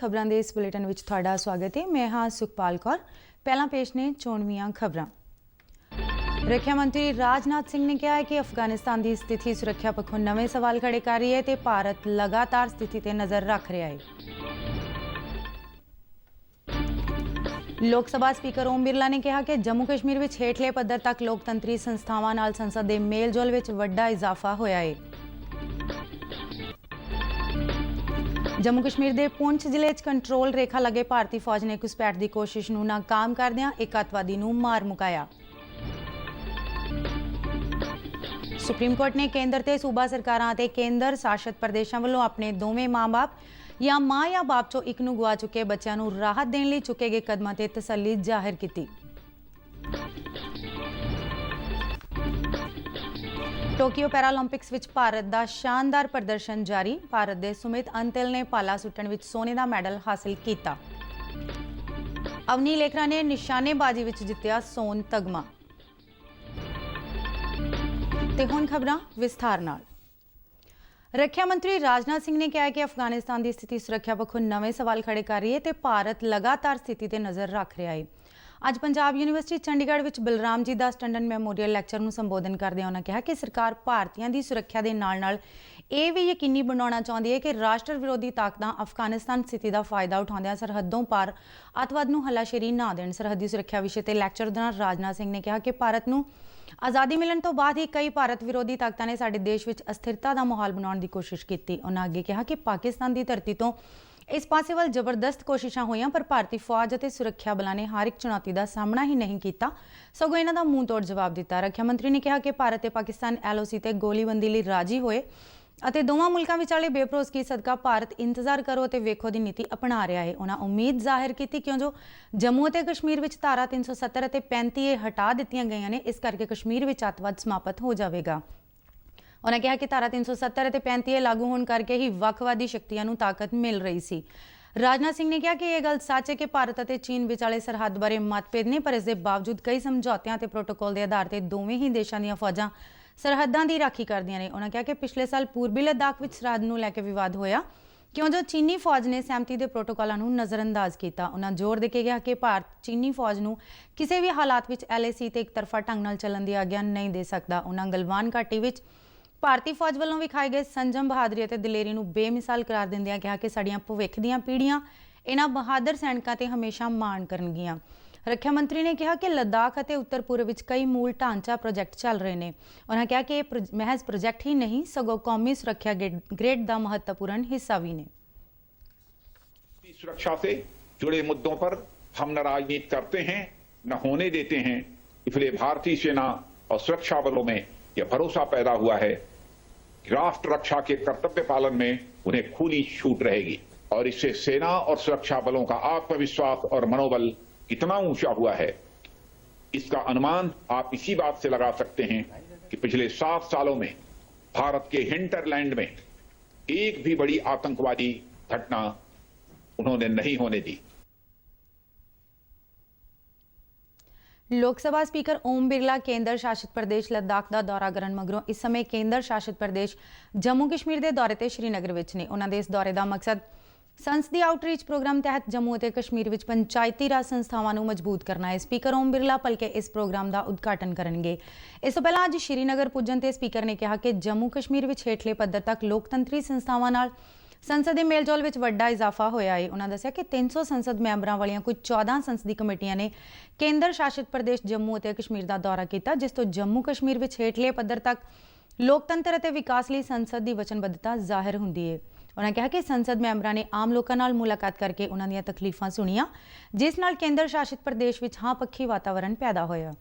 खबरां दे इस बुलेटिन विच तुहाडा स्वागत है। मैं हाँ सुखपाल कौर। पहला पेश ने चोणवीआं खबरां। रक्षा मंत्री राजनाथ सिंह ने कहा है कि अफगानिस्तान की स्थिति सुरक्षा पक्षों नवे सवाल खड़े कर रही है तो भारत लगातार स्थिति पर नज़र रख रहा है। लोक सभा स्पीकर ओम बिरला ने कहा कि जम्मू कश्मीर में हेठले पद्धर तक लोकतंत्री संस्थावां नाल संसद के मेलजोल में वड्डा इजाफा होया है। जम्मू कश्मीर के पुंछ जिले कंट्रोल रेखा लगे भारतीय फौज ने घुसपैठ की कोशिश को नाकाम करदियां एक अतवादी को मार मुकाया। सुप्रीम कोर्ट ने केंद्र ते सूबा सरकारां ते केंद्र शासित प्रदेशों वालों अपने दोवें मां बाप या मां या बाप चों एक नूं गवा चुके बच्चों को राहत देने लई चुके गए कदमां ते तसल्ली जाहिर की। टोक्यो पैरालंपिक्स विच भारत का शानदार प्रदर्शन जारी। भारत के सुमित अंतिल ने भाला सुट्टण विच सोने का मैडल हासिल किया। अवनी लेखरा ने निशानेबाजी विच जित्तिया सोन तगमा। ते हुण खबरां विस्तार नाल। रक्षा मंत्री राजनाथ सिंह ने कहा है कि अफगानिस्तान की स्थिति सुरक्षा पक्षों नवे सवाल खड़े कर रही है तो भारत लगातार स्थिति पर नज़र रख रहा है। अज पंजाब यूनिवर्सिटी चंडीगढ़ विच बलराम जी दास टंडन मैमोरीयल लैक्चर में संबोधन करदे उन्होंने कहा कि सरकार भारतीयों की सुरक्षा के नाल ये भी यकीनी बनाना चाहती है कि राष्ट्र विरोधी ताकतां अफगानिस्तान स्थिति का फायदा उठाउंदियां सरहदों पार अतवाद नूं हलाशेरी ना देण। सरहदी सुरक्षा विषय ते लैक्चर दौरान राजनाथ सिंह ने कहा कि भारत नूं आज़ादी मिलण तो बाद ही कई भारत विरोधी ताकतां ने साडे देश विच अस्थिरता का माहौल बनाउण की कोशिश की। उन्होंने अगे कहा कि पाकिस्तान की धरती तो इस पासे वाल जबरदस्त कोशिशां होईयां पर भारतीय फौज और सुरक्षा बलों ने हर एक चुनौती का सामना ही नहीं किया, सगों इन्हां दा मूंह तोड़ जवाब दिता। रक्षा मंत्री ने कहा कि भारत ते पाकिस्तान LOC ते गोलीबंदी लई राजी होए ਅਤੇ ਦੋਵਾਂ मुल्कों विचाले बेभरोसगी सदका भारत इंतजार करो ते वेखो की नीति अपना रहा है। उन्होंने उम्मीद जाहिर की क्यों जो जम्मू और कश्मीर में धारा 370 और 35 हटा दित्तियां गई ने, इस करके कश्मीर में अतवाद समाप्त हो जाएगा। उन्होंने कहा कि धारा 370 और 35 लागू होने करके ही वखवादी शक्तियों को ताकत मिल रही सी। राजनाथ सिंह ने कहा कि यह गल सच है कि भारत और चीन विचाले सरहद बारे मतभेद ने, पर इसके बावजूद कई समझौतों और प्रोटोकॉल के आधार पर दोवें ही देशों दी फौजां सरहदां की राखी करदियां ने। उन्होंने कहा कि पिछले साल पूर्वी लद्दाख में सरहद को लैके विवाद होया क्यों जो चीनी फौज ने सहमति के प्रोटोकॉलों को नज़रअंदाज किया। उन्होंने जोर दे के कहा कि भारत चीनी फौज को किसी भी हालात में LAC ते एक तरफा ढंग नाल चलण की आग्या नहीं दे सकता। उन्होंने गलवान घाटी में भारतीय फौज वालों विखाए गए संजम बहादरी और दिलेरी को बेमिसाल करार दिंदियां कहा कि साडियां भविख दीयां पीढ़ियां इन्हां बहादुर सैनिकों ते हमेशा माण करनगियां। रक्षा मंत्री ने कहा कि लद्दाख और उत्तर पूर्व में कई मूल ढांचा प्रोजेक्ट चल रहे हैं। उन्होंने कहा कि महज प्रोजेक्ट ही नहीं सगों कौमी सुरक्षा ग्रिड का महत्वपूर्ण हिस्सा भी ने। सुरक्षा से जुड़े मुद्दों पर हम न राजनीति करते हैं न होने देते हैं, इसलिए भारतीय सेना और सुरक्षा बलों में यह भरोसा पैदा हुआ है कि राष्ट्र रक्षा के कर्तव्य पालन में उन्हें खुली छूट रहेगी और इससे सेना और सुरक्षा बलों का आत्मविश्वास और मनोबल कितना ऊंचा हुआ है इसका अनुमान आप इसी बात से लगा सकते हैं कि पिछले 7 सालों में भारत के हिंटरलैंड में एक भी बड़ी आतंकवादी घटना उन्होंने नहीं होने दी। लोकसभा स्पीकर ओम बिरला केंद्र शासित प्रदेश लद्दाख का दौरा करन मगरों इस समय केंद्र शासित प्रदेश जम्मू कश्मीर के दौरे ते श्रीनगर विच ने। उन्होंने इस दौरे का मकसद संसदीय आउटरीच प्रोग्राम तहत जम्मू और कश्मीर में पंचायती राज संस्थावां नूं मजबूत करना है। स्पीकर ओम बिरला भलके इस प्रोग्राम का उद्घाटन करेंगे। इस तो पहला अज श्रीनगर पुजन ते स्पीकर ने कहा कि जम्मू कश्मीर में हेठले पद्धर तक लोकतंत्री संस्थावां नाल संसद के मेलजोल में वड्डा इजाफा होया है। उन्होंने दस्सिया कि 300 संसद मैंबरां वालियां कुछ 14 संसदीय कमेटियां ने केंद्र शासित प्रदेश जम्मू और कश्मीर का दौरा किया, जिस तो जम्मू कश्मीर में हेठले पद्धर तक लोकतंत्र और विकास लई संसद की वचनबद्धता जाहिर हुंदी है। उन्होंने कहा कि संसद मैंबरां ने आम लोगों नाल मुलाकात करके उन्हां दीयां तकलीफां सुनियां, जिस नाल केंद्र शासित प्रदेश में हाँ पक्षी वातावरण पैदा होया।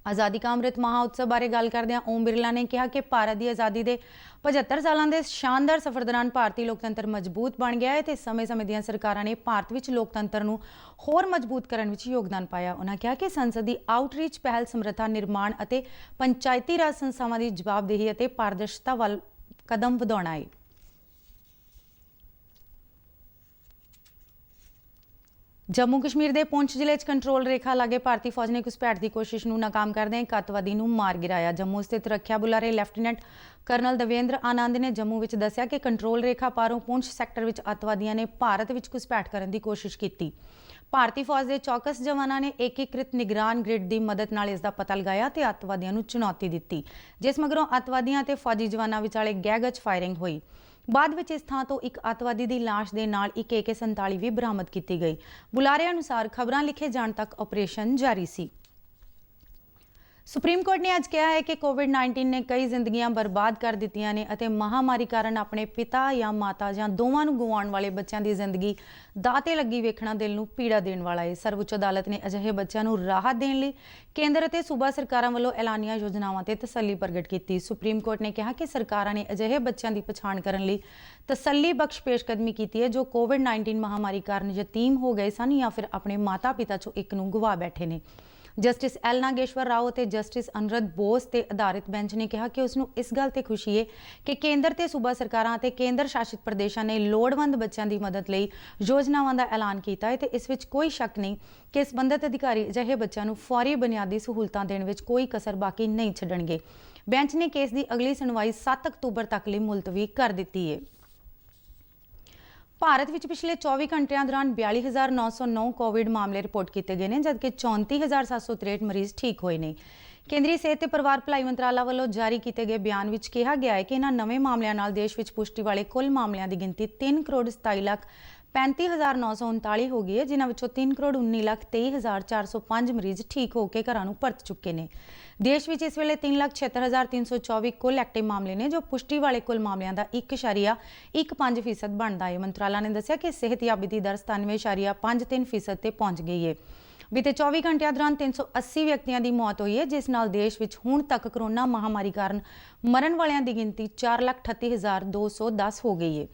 आज़ादी का अमृत महोत्सव बारे गल करदियां ओम बिरला ने कहा कि भारत की आज़ादी के 75 सालों के शानदार सफर दौरान भारतीय लोकतंत्र मजबूत बन गया है तो समय समय दीयां सरकारां ने भारत में लोकतंत्र नूं होर मजबूत करने में योगदान पाया। उन्होंने कहा कि संसदी आउटरीच पहल समर्था निर्माण और पंचायती राज संस्थावां की जवाबदेही और पारदर्शिता वाल कदम वधाउणा है। जम्मू कश्मीर के पुंछ जिले कंट्रोल रेखा लागे भारतीय फौज ने घुसपैठ की कोशिश को नाकाम करदे एक अतवादी नूं मार गिराया। जम्मू स्थित रखिया बुलारे लैफ्टिनेंट कर्नल देवेंद्र आनंद ने जम्मू विच दस्सिया कि कंट्रोल रेखा पारों पुंछ सैक्टर विच अतवादियों ने भारत विच घुसपैठ करने की कोशिश की। भारतीय फौज के चौकस जवानों ने एकीकृत निगरान ग्रिड की मदद नाल इसका पता लगाया तो अतवादियों नूं चुनौती दी, जिस मगरों अतवादियों ते फौजी जवानों विचाले गैगज फायरिंग हुई। बाद विच इस थां तो एक अतवादी की लाश के नाल एक AK-47 भी बरामद की गई। बुलारे अनुसार खबरां लिखे जाने तक ऑपरेशन जारी सी। सुप्रीम कोर्ट ने अज कहा है कि कोविड-19 ने कई जिंदगियां बर्बाद कर दित्तियां ने अते महामारी कारण अपने पिता या माता या दोवां नूं गवाउण वाले बच्चों की जिंदगी दाऽ ते लगी वेखना दिल नूं पीड़ा देण वाला है। सर्वोच्च अदालत ने अजिहे बच्चों नूं राहत देण लई केंद्र अते सूबा सरकारां वल्लों ऐलानिया योजनावां ते तसल्ली प्रगट की। सुप्रीम कोर्ट ने कहा कि सरकारां ने अजिहे बच्चों की पछाण करन लई तसल्ली बख्श पेशकदमी की है जो कोविड-19 महामारी कारण यतीम हो गए सन या फिर अपने माता पिता चों एक नूं गवा बैठे ने। जस्टिस एल नागेश्वर राव और जस्टिस अनुरद बोस ते आधारित बेंच ने कहा कि उसनूं इस गल ते खुशी है कि केंद्र ते सूबा सरकारां ते केंद्र शासित प्रदेशों ने लोड़वंद बच्चों की मदद लई योजनावां दा ऐलान किया है ते इस विच कोई शक नहीं कि संबंधित अधिकारी अजिहे बच्चों नूं फौरी बुनियादी सहूलतां देण विच कोई कसर बाकी नहीं छड्डणगे। बेंच ने केस की अगली सुनवाई 7 अक्तूबर तक लई मुलतवी कर दी है। भारत विच पिछले 24 घंटिया दौरान 42,909 कोविड मामले रिपोर्ट किए गए हैं, जबकि 34,763 मरीज ठीक हुए हैं। केंद्रीय सेहत ते परिवार भलाई मंत्राला वालों जारी किए गए बयान में कहा गया है कि इन्हां नवे मामलों नाल देश विच पुष्टि वाले कुल मामलों की गिनती 3,27,35,939 हो गई है, जिन्हां विचों 3,19,23,405 मरीज ठीक होकर घरां नूं परत चुके हैं। देश विच इस वेले 3,76,324 कुल एक्टिव मामले ने, जो पुष्टि वाले कुल मामलों का 1.15% बनता है। मंत्राला ने दस्सिया कि सेहतयाबी की दर 97.53% ते पहुंच गई है। बीते 24 घंटिया दौरान 380 व्यक्तियों की मौत हुई है, जिस नाल देश विच हुण तक कोरोना महामारी कारण मरण वालियां की गिनती 4,38,210 हो गई है।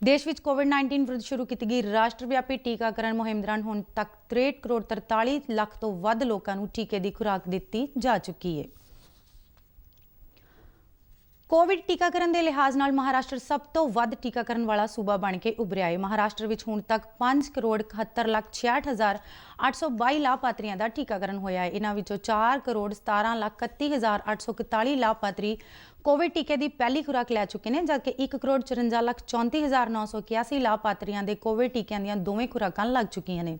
देश विच कोविड-19 विरुद्ध शुरू की गई राष्ट्रव्यापी टीकाकरण मुहिम दौरान हुण तक 63 करोड़ 43 लाख तो वध लोगों को टीके की खुराक दी जा चुकी है। कोविड टीकाकरण के लिहाज नाल महाराष्ट्र सब तो वध टीकाकरण वाला सूबा बन के उभरिया है। महाराष्ट्र विच हुण तक 5,71,66,822 लाभपात्रियों का टीकाकरण होया है। इन्हां विचों 4,17,31,841 लाभपात्री कोविड टीके की पहली खुराक लै चुके हैं, जबकि 1,54,34,981 लाभपात्रियों के कोविड टीकिਆਂ ਦੀਆਂ ਦੋਵੇਂ खुराकां लग चुकियां ने।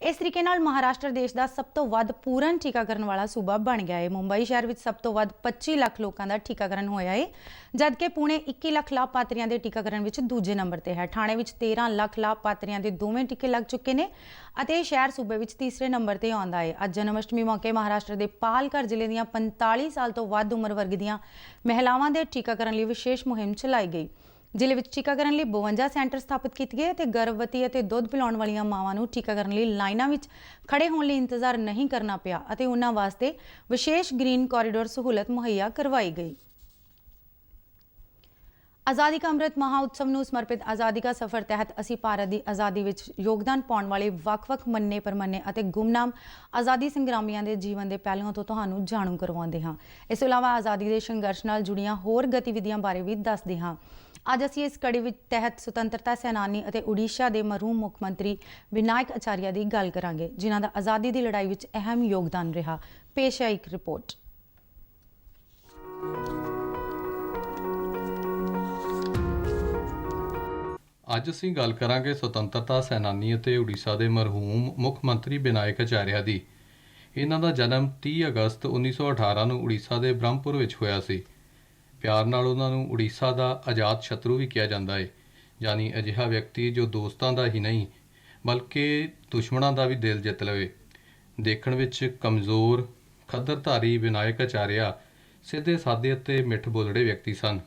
इस तरीके नाल महाराष्ट्र देश का सब तो वध पूर्ण टीकाकरण वाला सूबा बन गया है। मुंबई शहर में सब तो वध 25 लाख लोगों का टीकाकरण होया है, जबकि पुणे 21 लाख लाभपात्रियों के टीकाकरण में दूजे नंबर पर है। ठाणे में 13 लाख लाभपात्रियों के दोवें टीके लग चुके हैं और शहर सूबे में तीसरे नंबर पर आता है। अज जन्माष्टमी मौके महाराष्ट्र के पालघर जिले दी 45 साल तो वध उम्र वर्ग दी महिलावां के टीकाकरण लिए विशेष मुहिम चलाई गई। जिले में टीकाकरण लिए 52 सेंटर स्थापित किए गए ते गर्भवती और दुध पिलाउण वालियां मावां नूं टीकाकरण लिए लाइनां विच खड़े होने लिए इंतजार नहीं करना पिया और उन्हां वास्ते विशेष ग्रीन कॉरीडोर सहूलत मुहैया करवाई गई। आज़ादी का अमृत महाउत्सव नूं समर्पित आज़ादी का सफर तहत असी भारत की आज़ादी विच योगदान पाउण वाले वख-वख मन्ने परमन्ने और गुमनाम आज़ादी संग्रामियों के जीवन के पहलुओं तो तुहानूं जाणू करवाउंदे हां। इस अलावा आज़ादी के संघर्ष नाल जुड़ियां होर गतिविधियां बारे भी दसदे हां। अज असीं इस कड़ी तहत सुतंत्रता सैनानी और उड़ीसा के मरहूम मुख्यमंत्री विनायक आचार्य की गल करांगे, जिन्हां दा आज़ादी की लड़ाई विच अहम योगदान रहा। पेश है एक रिपोर्ट। ਅੱਜ ਅਸੀਂ ਗੱਲ ਕਰਾਂਗੇ ਸੁਤੰਤਰਤਾ ਸੈਨਾਨੀ ਅਤੇ ਉੜੀਸਾ ਦੇ ਮਰਹੂਮ ਮੁੱਖ ਮੰਤਰੀ ਵਿਨਾਇਕ ਆਚਾਰਿਆ ਦੀ। ਇਹਨਾਂ ਦਾ ਜਨਮ 30 ਅਗਸਤ 1918 ਨੂੰ ਉੜੀਸਾ ਦੇ ਬ੍ਰਹਮਪੁਰ ਵਿੱਚ ਹੋਇਆ ਸੀ। ਪਿਆਰ ਨਾਲ ਉਹਨਾਂ ਨੂੰ ਉੜੀਸਾ ਦਾ ਆਜ਼ਾਦ ਸ਼ਤਰੂ ਵੀ ਕਿਹਾ ਜਾਂਦਾ ਹੈ, ਯਾਨੀ ਅਜਿਹਾ ਵਿਅਕਤੀ ਜੋ ਦੋਸਤਾਂ ਦਾ ਹੀ ਨਹੀਂ ਬਲਕਿ ਦੁਸ਼ਮਣਾਂ ਦਾ ਵੀ ਦਿਲ ਜਿੱਤ ਲਵੇ। ਦੇਖਣ ਵਿੱਚ ਕਮਜ਼ੋਰ ਖੱਦਰਧਾਰੀ ਵਿਨਾਇਕ ਆਚਾਰਿਆ ਸਿੱਧੇ ਸਾਦੇ ਅਤੇ ਮਿੱਠ ਬੋਲੜੇ ਵਿਅਕਤੀ ਸਨ।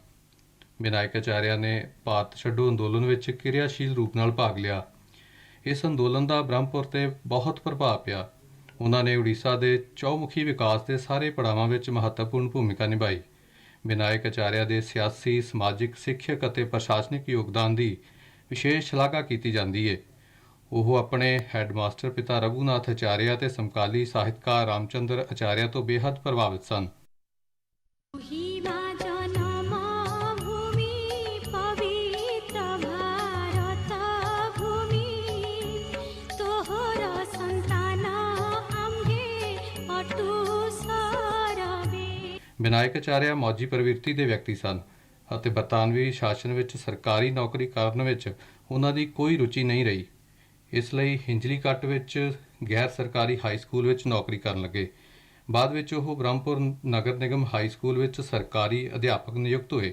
ਵਿਨਾਇਕ ਆਚਾਰਿਆ ਨੇ ਭਾਰਤ ਛੱਡੋ ਅੰਦੋਲਨ ਵਿੱਚ ਕਿਰਿਆਸ਼ੀਲ ਰੂਪ ਨਾਲ ਭਾਗ ਲਿਆ। ਇਸ ਅੰਦੋਲਨ ਦਾ ਬ੍ਰਹਮਪੁਰ 'ਤੇ ਬਹੁਤ ਪ੍ਰਭਾਵ ਪਿਆ। ਉਹਨਾਂ ਨੇ ਉੜੀਸਾ ਦੇ ਚੌਮੁਖੀ ਵਿਕਾਸ ਦੇ ਸਾਰੇ ਪੜਾਵਾਂ ਵਿੱਚ ਮਹੱਤਵਪੂਰਨ ਭੂਮਿਕਾ ਨਿਭਾਈ। ਵਿਨਾਇਕ ਆਚਾਰਿਆ ਦੇ ਸਿਆਸੀ, ਸਮਾਜਿਕ, ਸਿੱਖਿਅਕ ਅਤੇ ਪ੍ਰਸ਼ਾਸਨਿਕ ਯੋਗਦਾਨ ਦੀ ਵਿਸ਼ੇਸ਼ ਸ਼ਲਾਘਾ ਕੀਤੀ ਜਾਂਦੀ ਹੈ। ਉਹ ਆਪਣੇ ਹੈੱਡਮਾਸਟਰ ਪਿਤਾ ਰਘੂਨਾਥ ਆਚਾਰਿਆ ਅਤੇ ਸਮਕਾਲੀ ਸਾਹਿਤਕਾਰ ਰਾਮਚੰਦਰ ਆਚਾਰਿਆ ਤੋਂ ਬੇਹੱਦ ਪ੍ਰਭਾਵਿਤ ਸਨ। तोहर ਵਿਨਾਇਕ ਆਚਾਰਿਆ ਮੌਜੀ ਪ੍ਰਵਿਰਤੀ ਦੇ ਵਿਅਕਤੀ ਸਨ ਅਤੇ ਬਰਤਾਨਵੀ ਸ਼ਾਸਨ ਵਿੱਚ ਸਰਕਾਰੀ ਨੌਕਰੀ ਕਰਨ ਵਿੱਚ ਉਹਨਾਂ ਦੀ ਕੋਈ ਰੁਚੀ ਨਹੀਂ ਰਹੀ। ਇਸ ਲਈ ਹਿੰਜਲੀਕੱਟ ਵਿੱਚ ਗੈਰ ਸਰਕਾਰੀ ਹਾਈ ਸਕੂਲ ਵਿੱਚ ਨੌਕਰੀ ਕਰਨ ਲੱਗੇ। ਬਾਅਦ ਵਿੱਚ ਉਹ ਬ੍ਰਹਮਪੁਰ ਨਗਰ ਨਿਗਮ ਹਾਈ ਸਕੂਲ ਵਿੱਚ ਸਰਕਾਰੀ ਅਧਿਆਪਕ ਨਿਯੁਕਤ ਹੋਏ।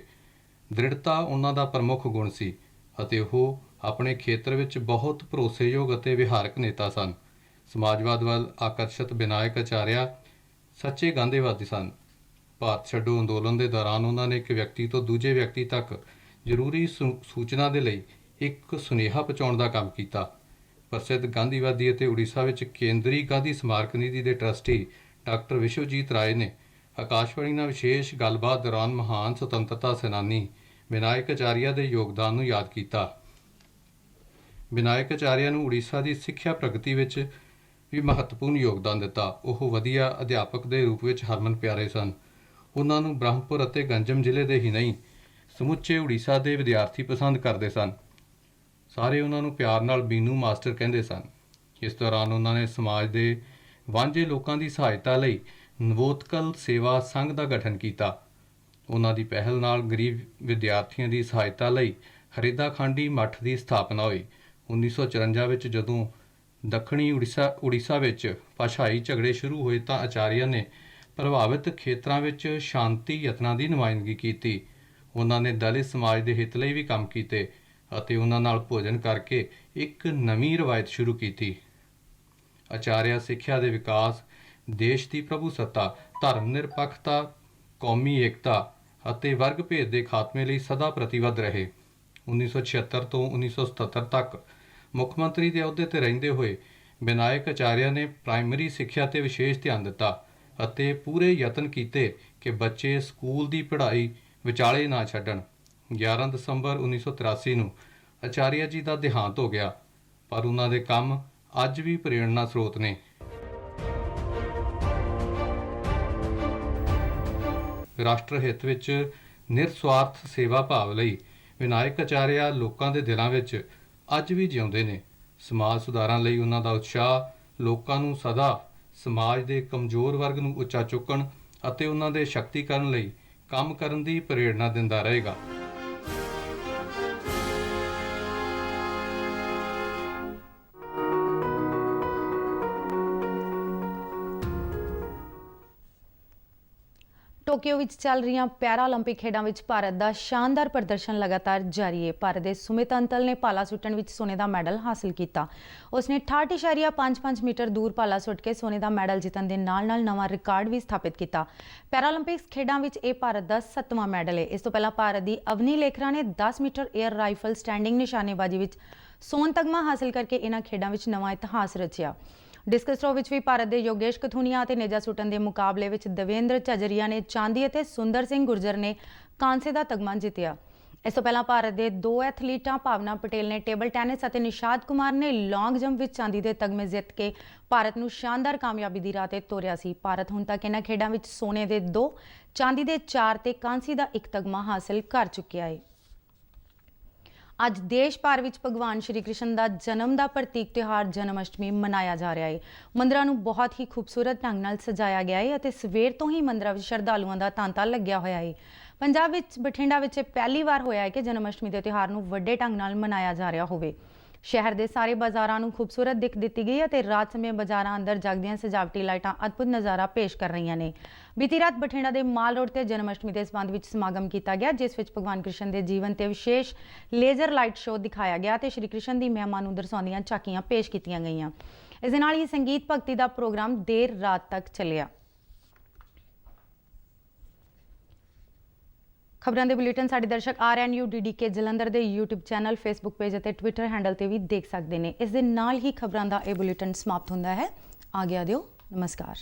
ਦ੍ਰਿੜਤਾ ਉਹਨਾਂ ਦਾ ਪ੍ਰਮੁੱਖ ਗੁਣ ਸੀ ਅਤੇ ਉਹ ਆਪਣੇ ਖੇਤਰ ਵਿੱਚ ਬਹੁਤ ਭਰੋਸੇਯੋਗ ਅਤੇ ਵਿਹਾਰਕ ਨੇਤਾ ਸਨ। ਸਮਾਜਵਾਦ ਵੱਲ ਆਕਰਸ਼ਿਤ ਵਿਨਾਇਕ ਆਚਾਰਿਆ ਸੱਚੇ ਗਾਂਧੀਵਾਦੀ ਸਨ। ਭਾਰਤ ਛੱਡੋ ਅੰਦੋਲਨ ਦੇ ਦੌਰਾਨ ਉਹਨਾਂ ਨੇ ਇੱਕ ਵਿਅਕਤੀ ਤੋਂ ਦੂਜੇ ਵਿਅਕਤੀ ਤੱਕ ਜ਼ਰੂਰੀ ਸੂਚਨਾ ਦੇ ਲਈ ਇੱਕ ਸੁਨੇਹਾ ਪਹੁੰਚਾਉਣ ਦਾ ਕੰਮ ਕੀਤਾ। ਪ੍ਰਸਿੱਧ ਗਾਂਧੀਵਾਦੀ ਅਤੇ ਉੜੀਸਾ ਵਿੱਚ ਕੇਂਦਰੀ ਗਾਂਧੀ ਸਮਾਰਕ ਨਿਧੀ ਦੇ ਟਰਸਟੀ ਡਾਕਟਰ ਵਿਸ਼ਵਜੀਤ ਰਾਏ ਨੇ ਆਕਾਸ਼ਵਾਣੀ ਨਾਲ ਵਿਸ਼ੇਸ਼ ਗੱਲਬਾਤ ਦੌਰਾਨ ਮਹਾਨ ਸੁਤੰਤਰਤਾ ਸੈਨਾਨੀ ਵਿਨਾਇਕ ਆਚਾਰਿਆ ਦੇ ਯੋਗਦਾਨ ਨੂੰ ਯਾਦ ਕੀਤਾ। ਵਿਨਾਇਕ ਆਚਾਰਿਆ ਨੂੰ ਉੜੀਸਾ ਦੀ ਸਿੱਖਿਆ ਪ੍ਰਗਤੀ ਵਿੱਚ ਵੀ ਮਹੱਤਵਪੂਰਨ ਯੋਗਦਾਨ ਦਿੱਤਾ। ਉਹ ਵਧੀਆ ਅਧਿਆਪਕ ਦੇ ਰੂਪ ਵਿੱਚ ਹਰਮਨ ਪਿਆਰੇ ਸਨ। ਉਹਨਾਂ ਨੂੰ ਬ੍ਰਹਮਪੁਰ ਅਤੇ ਗੰਜਮ ਜ਼ਿਲ੍ਹੇ ਦੇ ਹੀ ਨਹੀਂ ਸਮੁੱਚੇ ਉੜੀਸਾ ਦੇ ਵਿਦਿਆਰਥੀ ਪਸੰਦ ਕਰਦੇ ਸਨ। ਸਾਰੇ ਉਹਨਾਂ ਨੂੰ ਪਿਆਰ ਨਾਲ ਬੀਨੂ ਮਾਸਟਰ ਕਹਿੰਦੇ ਸਨ। ਇਸ ਦੌਰਾਨ ਉਹਨਾਂ ਨੇ ਸਮਾਜ ਦੇ ਵਾਂਝੇ ਲੋਕਾਂ ਦੀ ਸਹਾਇਤਾ ਲਈ ਨਵੋਤਕਲ ਸੇਵਾ ਸੰਘ ਦਾ ਗਠਨ ਕੀਤਾ। ਉਹਨਾਂ ਦੀ ਪਹਿਲ ਨਾਲ ਗਰੀਬ ਵਿਦਿਆਰਥੀਆਂ ਦੀ ਸਹਾਇਤਾ ਲਈ ਹਰਿਦਾਖਾਂਡੀ ਮੱਠ ਦੀ ਸਥਾਪਨਾ ਹੋਈ। 1954 ਵਿੱਚ ਜਦੋਂ ਦੱਖਣੀ ਉੜੀਸਾ ਵਿੱਚ ਭਾਸ਼ਾਈ ਝਗੜੇ ਸ਼ੁਰੂ ਹੋਏ ਤਾਂ ਆਚਾਰੀਆ ਨੇ ਪ੍ਰਭਾਵਿਤ ਖੇਤਰਾਂ ਵਿੱਚ ਸ਼ਾਂਤੀ ਯਤਨਾਂ ਦੀ ਨੁਮਾਇੰਦਗੀ ਕੀਤੀ। ਉਹਨਾਂ ਨੇ ਦਲਿਤ ਸਮਾਜ ਦੇ ਹਿੱਤ ਲਈ ਵੀ ਕੰਮ ਕੀਤੇ ਅਤੇ ਉਹਨਾਂ ਨਾਲ ਭੋਜਨ ਕਰਕੇ ਇੱਕ ਨਵੀਂ ਰਵਾਇਤ ਸ਼ੁਰੂ ਕੀਤੀ। ਆਚਾਰਿਆ ਸਿੱਖਿਆ ਦੇ ਵਿਕਾਸ, ਦੇਸ਼ ਦੀ ਪ੍ਰਭੂਸੱਤਾ, ਧਰਮ ਨਿਰਪੱਖਤਾ, ਕੌਮੀ ਏਕਤਾ ਅਤੇ ਵਰਗ ਭੇਦ ਦੇ ਖਾਤਮੇ ਲਈ ਸਦਾ ਪ੍ਰਤੀਬੱਧ ਰਹੇ। 1976 ਤੋਂ 1977 ਤੱਕ ਮੁੱਖ ਮੰਤਰੀ ਦੇ ਅਹੁਦੇ ਤੇ ਰਹਿੰਦੇ ਹੋਏ ਵਿਨਾਇਕ ਆਚਾਰਿਆ ਨੇ ਪ੍ਰਾਇਮਰੀ ਸਿੱਖਿਆ ਤੇ ਵਿਸ਼ੇਸ਼ ਧਿਆਨ ਦਿੱਤਾ ਅਤੇ ਪੂਰੇ ਯਤਨ ਕੀਤੇ ਕਿ ਬੱਚੇ ਸਕੂਲ ਦੀ ਪੜ੍ਹਾਈ ਵਿਚਾਲੇ ਨਾ ਛੱਡਣ। 11 ਦਸੰਬਰ 1983 ਨੂੰ ਆਚਾਰਿਆ ਜੀ ਦਾ ਦੇਹਾਂਤ ਹੋ ਗਿਆ, ਪਰ ਉਹਨਾਂ ਦੇ ਕੰਮ ਅੱਜ ਵੀ ਪ੍ਰੇਰਣਾ ਸਰੋਤ ਨੇ। ਰਾਸ਼ਟਰ ਹਿੱਤ ਵਿੱਚ ਨਿਰਸਵਾਰਥ ਸੇਵਾ ਭਾਵ ਲਈ ਵਿਨਾਇਕ ਆਚਾਰਿਆ ਲੋਕਾਂ ਦੇ ਦਿਲਾਂ ਵਿੱਚ ਅੱਜ ਵੀ ਜਿਉਂਦੇ ਨੇ। ਸਮਾਜ ਸੁਧਾਰਾਂ ਲਈ ਉਹਨਾਂ ਦਾ ਉਤਸ਼ਾਹ ਲੋਕਾਂ ਨੂੰ ਸਦਾ ਸਮਾਜ ਦੇ ਕਮਜ਼ੋਰ ਵਰਗ ਨੂੰ ਉੱਚਾ ਚੁੱਕਣ ਅਤੇ ਉਹਨਾਂ ਦੇ ਸ਼ਕਤੀਕਰਨ ਲਈ ਕੰਮ ਕਰਨ ਦੀ ਪ੍ਰੇਰਣਾ ਦਿੰਦਾ ਰਹੇਗਾ। ਟੋਕੀਓ ਵਿੱਚ ਚੱਲ ਰਹੀਆਂ ਪੈਰਾਲੰਪਿਕ ਖੇਡਾਂ ਵਿੱਚ ਭਾਰਤ ਦਾ ਸ਼ਾਨਦਾਰ ਪ੍ਰਦਰਸ਼ਨ ਲਗਾਤਾਰ ਜਾਰੀ ਹੈ। ਭਾਰਤ ਦੇ ਸੁਮਿਤ ਅੰਤਲ ਨੇ ਭਾਲਾ ਸੁੱਟਣ ਵਿੱਚ ਸੋਨੇ ਦਾ ਮੈਡਲ ਹਾਸਲ ਕੀਤਾ। ਉਸਨੇ 68.55 ਮੀਟਰ ਦੂਰ ਭਾਲਾ ਸੁੱਟ ਕੇ ਸੋਨੇ ਦਾ ਮੈਡਲ ਜਿੱਤਣ ਦੇ ਨਾਲ-ਨਾਲ ਨਵਾਂ ਰਿਕਾਰਡ ਵੀ ਸਥਾਪਿਤ ਕੀਤਾ। ਪੈਰਾਲੰਪਿਕਸ ਖੇਡਾਂ ਵਿੱਚ ਇਹ ਭਾਰਤ ਦਾ 7ਵਾਂ ਮੈਡਲ ਹੈ। ਇਸ ਤੋਂ ਪਹਿਲਾਂ ਭਾਰਤ ਦੀ ਅਵਨੀ ਲੇਖਰਾ ਨੇ 10 ਮੀਟਰ 에ਅਰ ਰਾਈਫਲ ਸਟੈਂਡਿੰਗ ਨਿਸ਼ਾਨੇਬਾਜ਼ੀ ਵਿੱਚ ਸੋਨ ਤਗਮਾ ਹਾਸਲ ਕਰਕੇ ਇਹਨਾਂ ਖੇਡਾਂ ਵਿੱਚ ਨਵਾਂ ਇਤਿਹਾਸ ਰਚਿਆ। ਡਿਸਕਸ ਥਰੋ ਵਿੱਚ ਵੀ ਭਾਰਤ ਦੇ ਯੋਗੇਸ਼ ਕਥੂਨੀਆ ਅਤੇ ਨੇਜਾ ਸੁੱਟਣ ਦੇ ਮੁਕਾਬਲੇ ਵਿੱਚ ਦੇਵੇਂਦਰ ਝਜਰੀਆ ਨੇ ਚਾਂਦੀ ਅਤੇ ਸੁੰਦਰ ਸਿੰਘ ਗੁਰਜਰ ਨੇ ਕਾਂਸੇ ਦਾ ਤਗਮਾ ਜਿੱਤਿਆ। ਇਸ ਤੋਂ ਪਹਿਲਾਂ ਭਾਰਤ ਦੇ 2 ਐਥਲੀਟਾਂ ਭਾਵਨਾ ਪਟੇਲ ਨੇ ਟੇਬਲ ਟੈਨਿਸ ਅਤੇ ਨਿਸ਼ਾਦ ਕੁਮਾਰ ਨੇ ਲੌਂਗ ਜੰਪ ਵਿੱਚ ਚਾਂਦੀ ਦੇ ਤਗਮੇ ਜਿੱਤ ਕੇ ਭਾਰਤ ਨੂੰ ਸ਼ਾਨਦਾਰ ਕਾਮਯਾਬੀ ਦੀ ਰਾਹ ਤੇ ਤੋਰਿਆ ਸੀ। ਭਾਰਤ ਹੁਣ ਤੱਕ ਇਹਨਾਂ ਖੇਡਾਂ ਵਿੱਚ ਸੋਨੇ ਦੇ 2, ਚਾਂਦੀ ਦੇ 4 ਤੇ ਕਾਂਸੀ ਦਾ 1 ਤਗਮਾ ਹਾਸਲ ਕਰ ਚੁੱਕਿਆ ਹੈ। ਅੱਜ ਦੇਸ਼ ਭਰ ਵਿੱਚ ਭਗਵਾਨ ਸ਼੍ਰੀ ਕ੍ਰਿਸ਼ਨ ਦਾ ਜਨਮ ਦਾ ਪ੍ਰਤੀਕ ਤਿਉਹਾਰ ਜਨਮ ਅਸ਼ਟਮੀ ਮਨਾਇਆ ਜਾ ਰਿਹਾ ਹੈ। ਮੰਦਰਾਂ ਨੂੰ ਬਹੁਤ ਹੀ ਖੂਬਸੂਰਤ ਢੰਗ ਨਾਲ ਸਜਾਇਆ ਗਿਆ ਹੈ ਅਤੇ ਸਵੇਰ ਤੋਂ ਹੀ ਮੰਦਰਾਂ ਵਿੱਚ ਸ਼ਰਧਾਲੂਆਂ ਦਾ ਤਾਂਤਾ ਲੱਗਿਆ ਹੋਇਆ ਹੈ। ਪੰਜਾਬ ਵਿੱਚ ਬਠਿੰਡਾ ਵਿੱਚ ਪਹਿਲੀ ਵਾਰ ਹੋਇਆ ਹੈ ਕਿ ਜਨਮ ਅਸ਼ਟਮੀ ਦੇ ਤਿਉਹਾਰ ਨੂੰ ਵੱਡੇ ਢੰਗ ਨਾਲ ਮਨਾਇਆ ਜਾ ਰਿਹਾ ਹੋਵੇ। ਸ਼ਹਿਰ ਦੇ ਸਾਰੇ ਬਾਜ਼ਾਰਾਂ ਨੂੰ ਖੂਬਸੂਰਤ ਦਿੱਖ ਦਿੱਤੀ ਗਈ ਅਤੇ ਰਾਤ ਸਮੇਂ ਬਾਜ਼ਾਰਾਂ ਅੰਦਰ ਜਗਦੀਆਂ ਸਜਾਵਟੀ ਲਾਈਟਾਂ ਅਦਭੁਤ ਨਜ਼ਾਰਾ ਪੇਸ਼ ਕਰ ਰਹੀਆਂ ਨੇ। ਬੀਤੀ ਰਾਤ ਬਠਿੰਡਾ ਦੇ ਮਾਲ ਰੋਡ ਤੇ ਜਨਮ ਅਸ਼ਟਮੀ ਦੇ ਸੰਬੰਧ ਵਿੱਚ ਸਮਾਗਮ ਕੀਤਾ ਗਿਆ, ਜਿਸ ਵਿੱਚ ਭਗਵਾਨ ਕ੍ਰਿਸ਼ਨ ਦੇ ਜੀਵਨ ਤੇ ਵਿਸ਼ੇਸ਼ ਲੇਜ਼ਰ ਲਾਈਟ ਸ਼ੋਅ ਦਿਖਾਇਆ ਗਿਆ ਤੇ ਸ਼੍ਰੀ ਕ੍ਰਿਸ਼ਨ ਦੀ ਮਹਿਮਾ ਨੂੰ ਦਰਸਾਉਂਦੀਆਂ ਝਾਕੀਆਂ ਪੇਸ਼ ਕੀਤੀਆਂ ਗਈਆਂ। ਇਸ ਦੇ ਨਾਲ ਹੀ ਸੰਗੀਤ ਭਗਤੀ ਦਾ ਪ੍ਰੋਗਰਾਮ ਦੇਰ ਰਾਤ ਤੱਕ ਚੱਲਿਆ। ਖਬਰਾਂ ਦੇ ਬੁਲੇਟਿਨ ਸਾਡੇ ਦਰਸ਼ਕ RNU DDK ਜਲੰਧਰ ਦੇ YouTube ਚੈਨਲ, Facebook ਪੇਜ ਅਤੇ Twitter ਹੈਂਡਲ ਤੇ ਵੀ ਦੇਖ ਸਕਦੇ ਨੇ। ਇਸ ਦੇ ਨਾਲ ਹੀ ਖਬਰਾਂ ਦਾ ਇਹ ਬੁਲੇਟਿਨ ਸਮਾਪਤ ਹੁੰਦਾ ਹੈ। ਆਗਿਆ ਦਿਓ। ਨਮਸਕਾਰ।